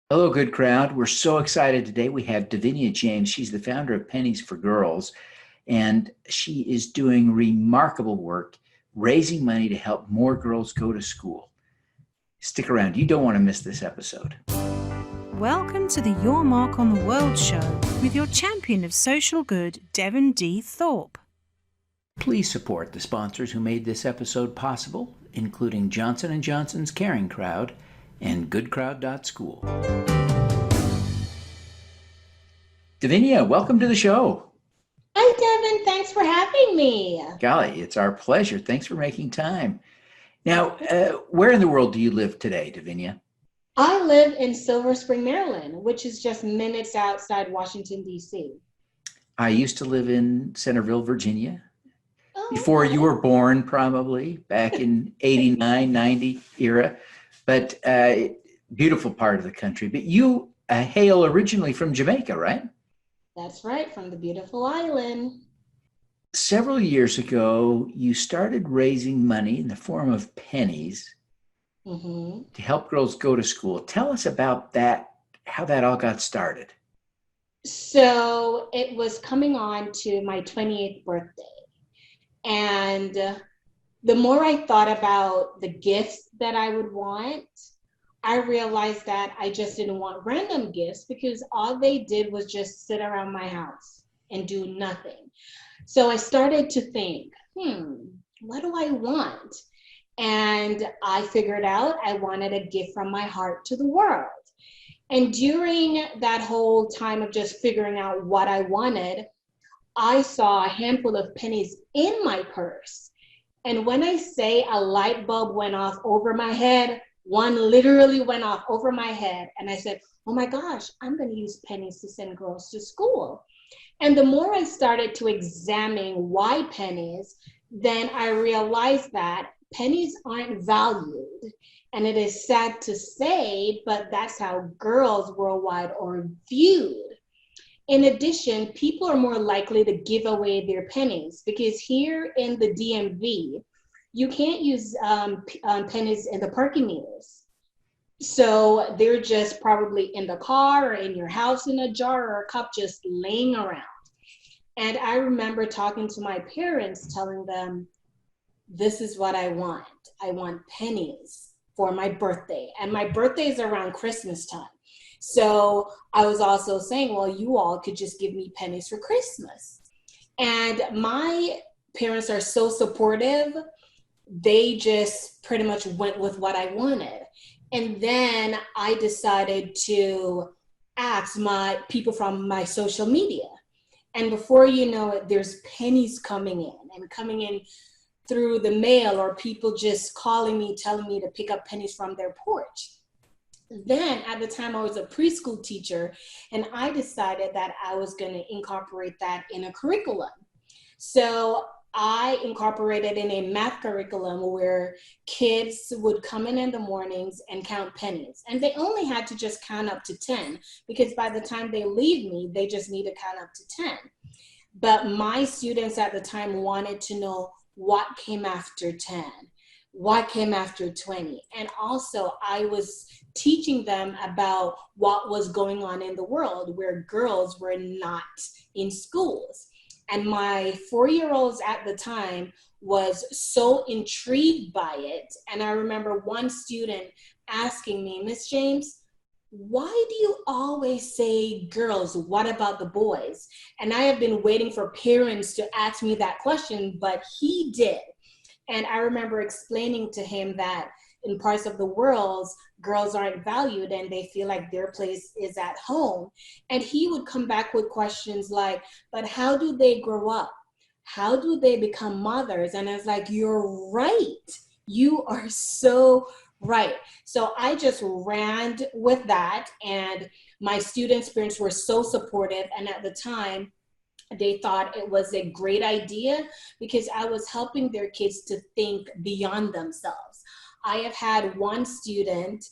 Hello, good crowd. We're so excited today. We have Davinia James. She's the founder of Pennies for Girls, and she is doing remarkable work raising money to help more girls go to school. Stick around. You don't want to miss this episode. Welcome to the Your Mark on the World show with your champion of social good, Devin D. Thorpe. Please support the sponsors who made this episode possible, including Johnson & Johnson's Caring Crowd and GoodCrowd.school. Davinia, welcome to the show. Hi, Devin. Thanks for having me. Golly, it's our pleasure. Thanks for making time. Now, where in the world do you live today, Davinia? I live in Silver Spring, Maryland, which is just minutes outside Washington, D.C. I used to live in Centerville, Virginia, Oh, before okay. you were born, probably back in 89, 90 era, but beautiful part of the country. But you hail originally from Jamaica, right? That's right, from the beautiful island. Several years ago, you started raising money in the form of pennies to help girls go to school. Tell us about that, how that all got started. So it was coming on to my 28th birthday. And the more I thought about the gifts that I would want, I realized that I just didn't want random gifts because all they did was just sit around my house and do nothing. So I started to think, what do I want? And I figured out I wanted a gift from my heart to the world. And during that whole time of just figuring out what I wanted, I saw a handful of pennies in my purse. And when I say a light bulb went off over my head, one literally went off over my head. And I said, oh my gosh, I'm going to use pennies to send girls to school. And the more I started to examine why pennies, then I realized that pennies aren't valued. And it is sad to say, but that's how girls worldwide are viewed. In addition, people are more likely to give away their pennies because here in the DMV, you can't use pennies in the parking meters. So they're just probably in the car or in your house in a jar or a cup just laying around. And I remember talking to my parents, telling them, this is what I want. I want pennies for my birthday. And my birthday is around Christmas time. So I was also saying, well, you all could just give me pennies for Christmas. And my parents are so supportive. They just pretty much went with what I wanted. And then I decided to ask my people from my social media. And before you know it, there's pennies coming in through the mail or people just calling me, telling me to pick up pennies from their porch. Then at the time I was a preschool teacher and I decided that I was going to incorporate that in a curriculum. So I incorporated in a math curriculum where kids would come in the mornings and count pennies. And they only had to just count up to 10 because by the time they leave me, they just need to count up to 10. But my students at the time wanted to know what came after 10, what came after 20. And also I was teaching them about what was going on in the world where girls were not in schools. And my 4-year-olds at the time was so intrigued by it. And I remember one student asking me, Miss James, why do you always say girls? What about the boys? And I have been waiting for parents to ask me that question, but he did. And I remember explaining to him that in parts of the world, girls aren't valued and they feel like their place is at home. And he would come back with questions like, but how do they grow up? How do they become mothers? And I was like, you're right. You are so right. So I just ran with that. And my students' parents were so supportive. And at the time, they thought it was a great idea because I was helping their kids to think beyond themselves. I have had one student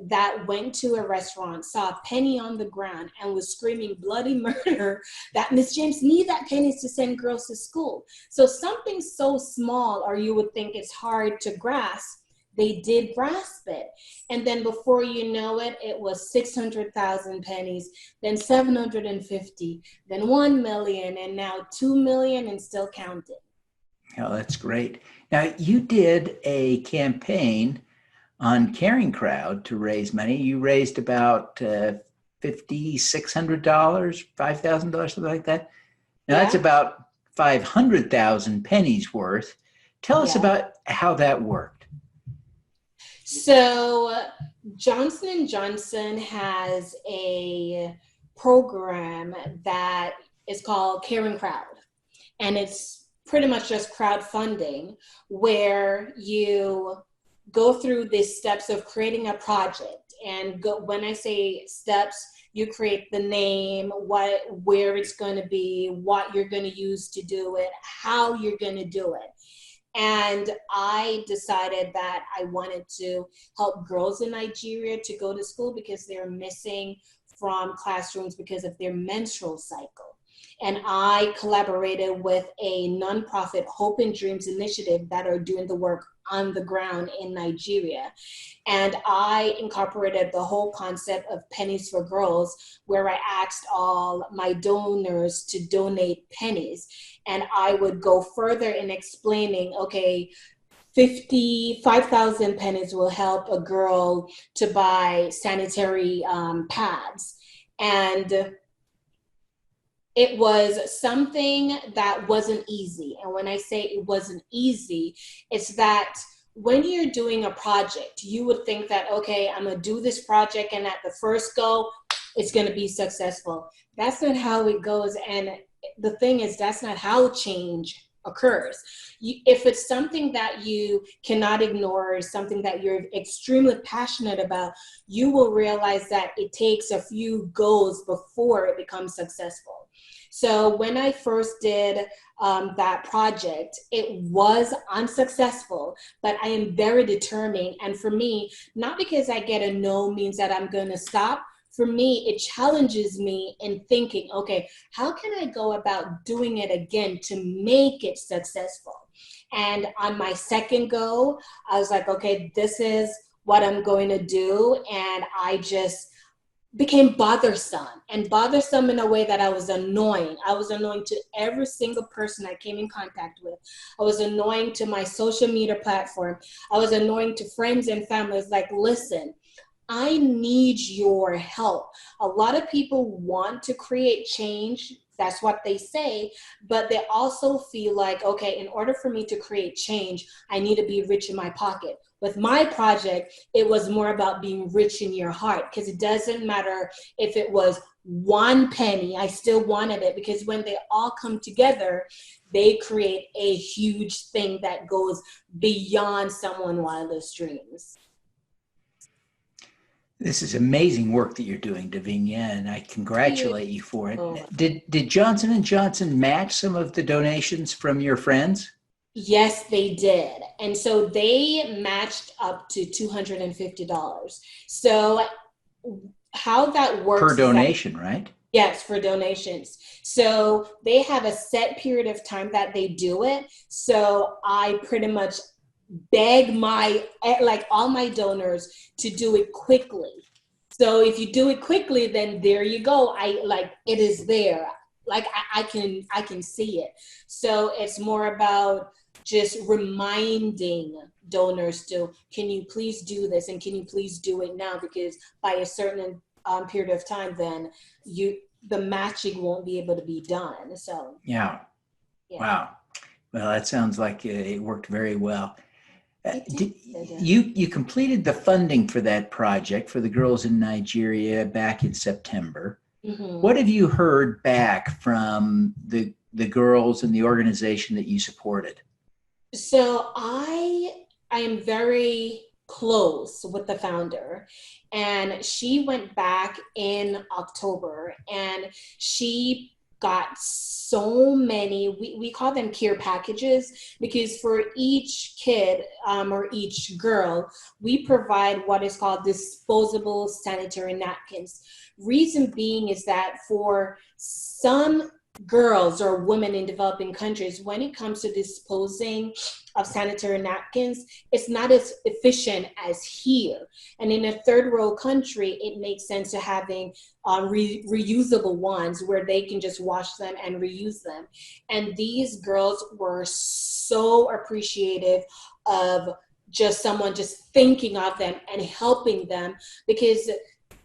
that went to a restaurant, saw a penny on the ground and was screaming bloody murder that Miss James need that pennies to send girls to school. So something so small, or you would think it's hard to grasp, they did grasp it. And then before you know it, it was 600,000 pennies, then 750, then 1 million, and now 2 million and still counting. Oh, that's great. Now, you did a campaign on Caring Crowd to raise money. You raised about $5,600, $5,000, something like that. Now, that's about 500,000 pennies worth. Tell us about how that worked. So Johnson & Johnson has a program that is called Caring Crowd. And it's pretty much just crowdfunding, where you go through the steps of creating a project. And when I say steps, you create the name, where it's going to be, what you're going to use to do it, how you're going to do it. And I decided that I wanted to help girls in Nigeria to go to school because they're missing from classrooms because of their menstrual cycle. And I collaborated with a nonprofit Hope and Dreams initiative that are doing the work on the ground in Nigeria. And I incorporated the whole concept of pennies for girls, where I asked all my donors to donate pennies. And I would go further in explaining, okay, 5,000 pennies will help a girl to buy sanitary pads. And it was something that wasn't easy. And when I say it wasn't easy, it's that when you're doing a project, you would think that, okay, I'm going to do this project, and at the first go, it's going to be successful. That's not how it goes. And the thing is, that's not how change occurs. If it's something that you cannot ignore, or something that you're extremely passionate about, you will realize that it takes a few goes before it becomes successful. So when I first did that project, it was unsuccessful, but I am very determined. And for me, not because I get a no means that I'm going to stop. For me, it challenges me in thinking, okay, how can I go about doing it again to make it successful? And on my second go, I was like, okay, this is what I'm going to do. And I just became bothersome in a way that I was annoying. I was annoying to every single person I came in contact with. I was annoying to my social media platform. I was annoying to friends and families. Like, listen, I need your help. A lot of people want to create change. That's what they say, but they also feel like, okay, in order for me to create change, I need to be rich in my pocket. With my project, it was more about being rich in your heart, because it doesn't matter if it was 1 penny, I still wanted it, because when they all come together, they create a huge thing that goes beyond someone's wildest dreams. This is amazing work that you're doing, Davinia, and I congratulate you for it. Did Johnson & Johnson match some of the donations from your friends? Yes, they did. And so they matched up to $250. So how that works per donation, right? Yes, for donations. So they have a set period of time that they do it. So I pretty much beg all my donors to do it quickly. So if you do it quickly, then there you go. It is there. I can see it. So it's more about just reminding donors to, can you please do this, and can you please do it now, because by a certain period of time, then the matching won't be able to be done. So yeah. Wow. Well, that sounds like it worked very well. You completed the funding for that project for the girls in Nigeria back in September. Mm-hmm. What have you heard back from the girls and the organization that you supported? So I am very close with the founder, and she went back in October, and she got so many, we call them care packages, because for each kid or each girl, we provide what is called disposable sanitary napkins. Reason being is that for some girls or women in developing countries, when it comes to disposing of sanitary napkins, it's not as efficient as here. And in a third world country, it makes sense to having reusable ones where they can just wash them and reuse them. And these girls were so appreciative of just someone just thinking of them and helping them, because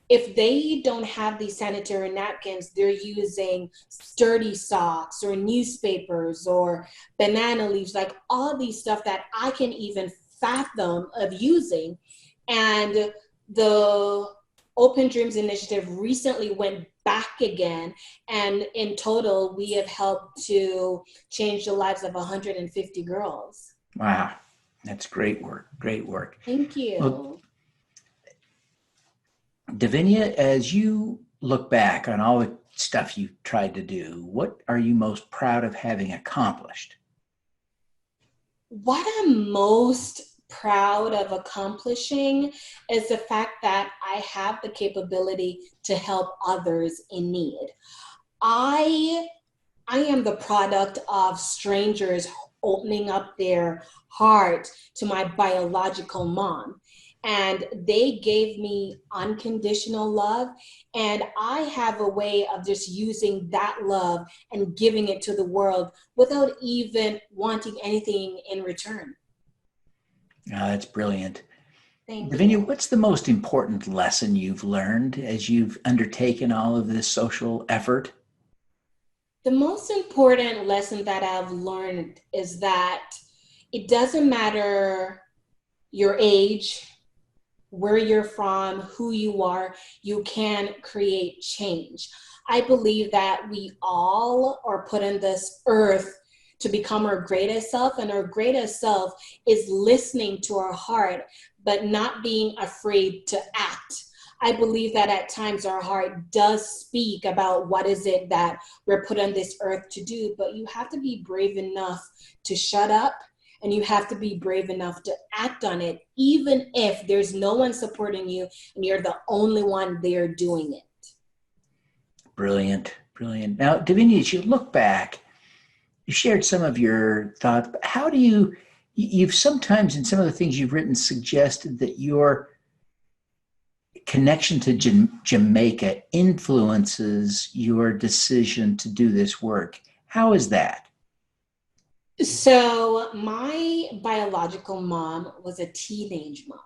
if they don't have these sanitary napkins, they're using sturdy socks or newspapers or banana leaves, like all these stuff that I can even fathom of using. And the Open Dreams Initiative recently went back again. And in total, we have helped to change the lives of 150 girls. Wow. That's great work. Great work. Thank you. Well, Davinia, as you look back on all the stuff you've tried to do, what are you most proud of having accomplished? What I'm most proud of accomplishing is the fact that I have the capability to help others in need. I am the product of strangers opening up their heart to my biological mom. And they gave me unconditional love. And I have a way of just using that love and giving it to the world without even wanting anything in return. Oh, that's brilliant. Thank Davinia, you. what's the most important lesson you've learned as you've undertaken all of this social effort? The most important lesson that I've learned is that it doesn't matter your age, where you're from, who you are, you can create change. I believe that we all are put on this earth to become our greatest self, and our greatest self is listening to our heart, but not being afraid to act. I believe that at times our heart does speak about what is it that we're put on this earth to do, but you have to be brave enough to shut up, and you have to be brave enough to act on it, even if there's no one supporting you and you're the only one there doing it. Brilliant, brilliant. Now, Davinia, as you look back, you shared some of your thoughts, but how do you've sometimes in some of the things you've written suggested that your connection to Jamaica influences your decision to do this work. How is that? So my biological mom was a teenage mom.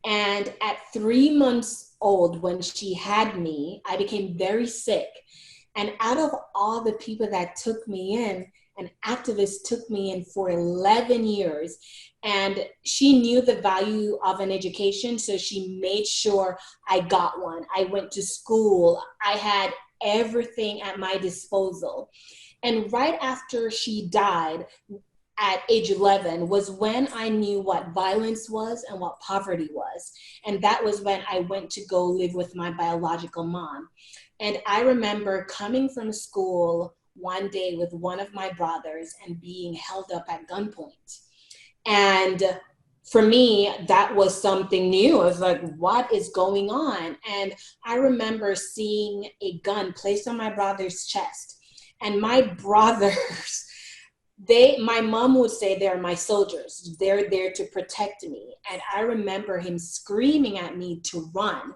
And at 3 months old, when she had me, I became very sick. And out of all the people that took me in, an activist took me in for 11 years. And she knew the value of an education, so she made sure I got one. I went to school. I had everything at my disposal. And right after she died, at age 11 was when I knew what violence was and what poverty was. And that was when I went to go live with my biological mom. And I remember coming from school one day with one of my brothers and being held up at gunpoint. And for me, that was something new. I was like, what is going on? And I remember seeing a gun placed on my brother's chest. And my brothers, my mom would say they're my soldiers. They're there to protect me. And I remember him screaming at me to run.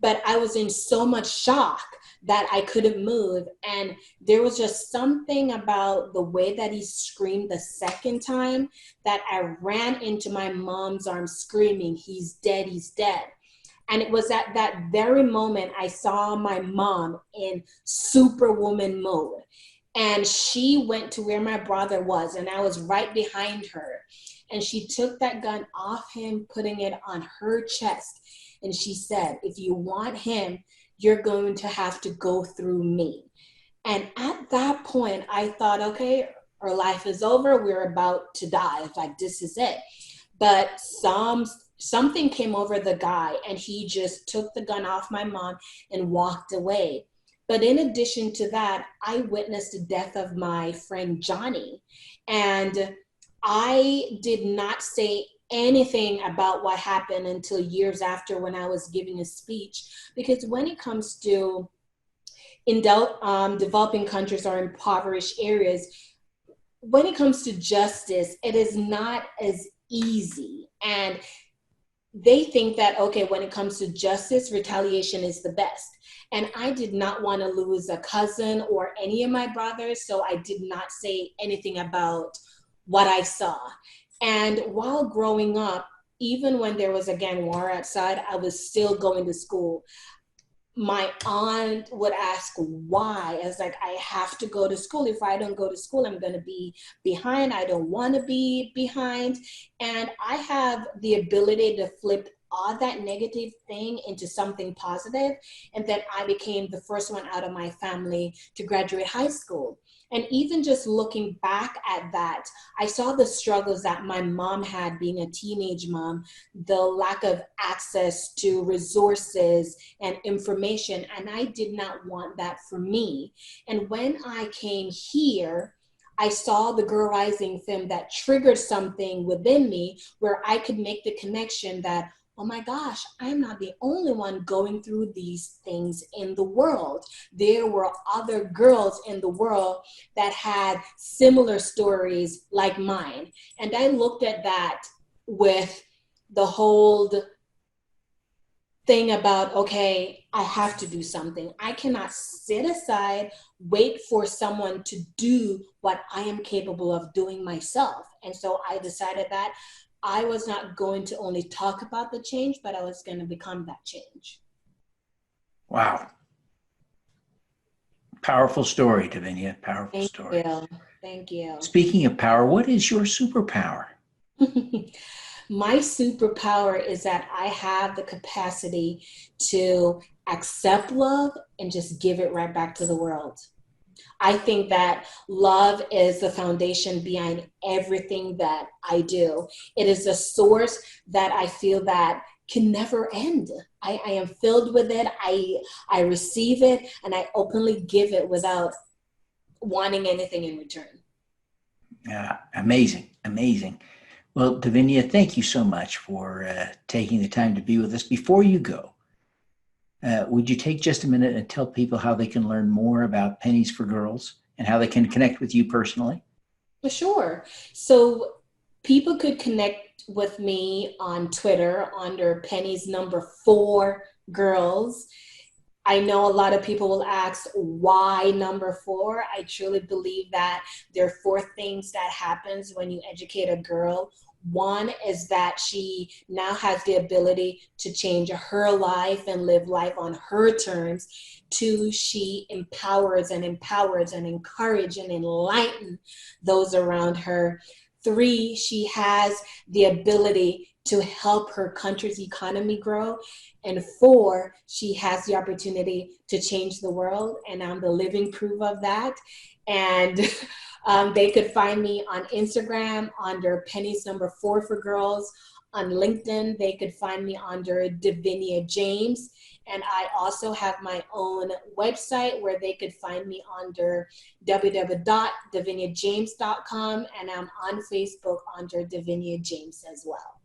But I was in so much shock that I couldn't move. And there was just something about the way that he screamed the second time that I ran into my mom's arms screaming, "He's dead, he's dead." And it was at that very moment I saw my mom in superwoman mode. And she went to where my brother was, and I was right behind her. And she took that gun off him, putting it on her chest. And she said, "If you want him, you're going to have to go through me." And at that point, I thought, okay, our life is over. We're about to die. It's like, this is it. But something came over the guy, and he just took the gun off my mom and walked away. But in addition to that, I witnessed the death of my friend Johnny. And I did not say anything about what happened until years after, when I was giving a speech. Because when it comes to in developing countries or impoverished areas, when it comes to justice, it is not as easy. And they think that, okay, when it comes to justice, retaliation is the best. And I did not want to lose a cousin or any of my brothers, so I did not say anything about what I saw. And while growing up, even when there was a gang war outside, I was still going to school. My aunt would ask why. I was like, I have to go to school. If I don't go to school, I'm going to be behind. I don't want to be behind. And I have the ability to flip all that negative thing into something positive. And then I became the first one out of my family to graduate high school. And even just looking back at that, I saw the struggles that my mom had being a teenage mom, the lack of access to resources and information. And I did not want that for me. And when I came here, I saw the Girl Rising film that triggered something within me where I could make the connection that, oh my gosh, I'm not the only one going through these things in the world. There were other girls in the world that had similar stories like mine. And I looked at that with the whole thing about, okay, I have to do something. I cannot sit aside, wait for someone to do what I am capable of doing myself. And so I decided that I was not going to only talk about the change, but I was going to become that change. Wow. Powerful story, Davinia. Powerful Thank story. you. Thank you. Speaking of power, what is your superpower? My superpower is that I have the capacity to accept love and just give it right back to the world. I think that love is the foundation behind everything that I do. It is a source that I feel that can never end. I am filled with it. I receive it and I openly give it without wanting anything in return. Yeah, amazing, amazing. Well, Davinia, thank you so much for taking the time to be with us. Before you go, would you take just a minute and tell people how they can learn more about Pennies for Girls and how they can connect with you personally? Sure. So people could connect with me on Twitter under Pennies number 4 Girls. I know a lot of people will ask why number 4. I truly believe that there are 4 things that happens when you educate a girl. One is that she now has the ability to change her life and live life on her terms. 2, she empowers and encourages and enlightens those around her. 3, she has the ability to help her country's economy grow. And 4, she has the opportunity to change the world. And I'm the living proof of that. And they could find me on Instagram under Pennies number 4 for Girls. On LinkedIn, they could find me under Davinia James. And I also have my own website where they could find me under www.daviniajames.com. And I'm on Facebook under Davinia James as well.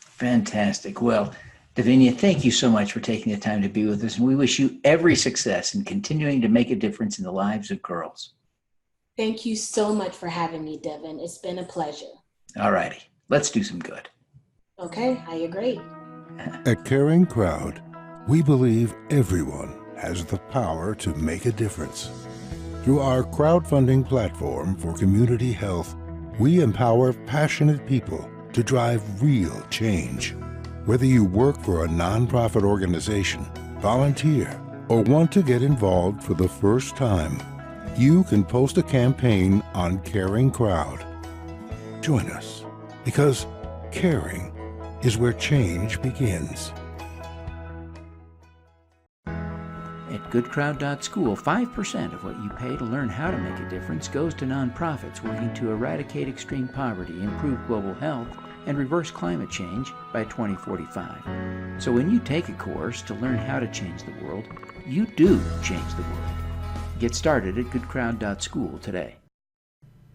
Fantastic. Well, Davinia, thank you so much for taking the time to be with us. And we wish you every success in continuing to make a difference in the lives of girls. Thank you so much for having me, Devin. It's been a pleasure. All righty. Let's do some good. Okay, I agree. At Caring Crowd, we believe everyone has the power to make a difference. Through our crowdfunding platform for community health, we empower passionate people to drive real change. Whether you work for a nonprofit organization, volunteer, or want to get involved for the first time, you can post a campaign on Caring Crowd. Join us, because caring is where change begins. At GoodCrowd.school, 5% of what you pay to learn how to make a difference goes to nonprofits working to eradicate extreme poverty, improve global health, and reverse climate change by 2045. So when you take a course to learn how to change the world, you do change the world. Get started at GoodCrowd.school today.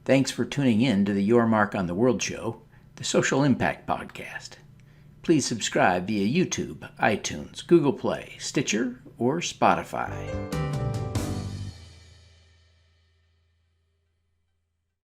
Thanks for tuning in to the Your Mark on the World show, the Social Impact Podcast. Please subscribe via YouTube, iTunes, Google Play, Stitcher, or Spotify.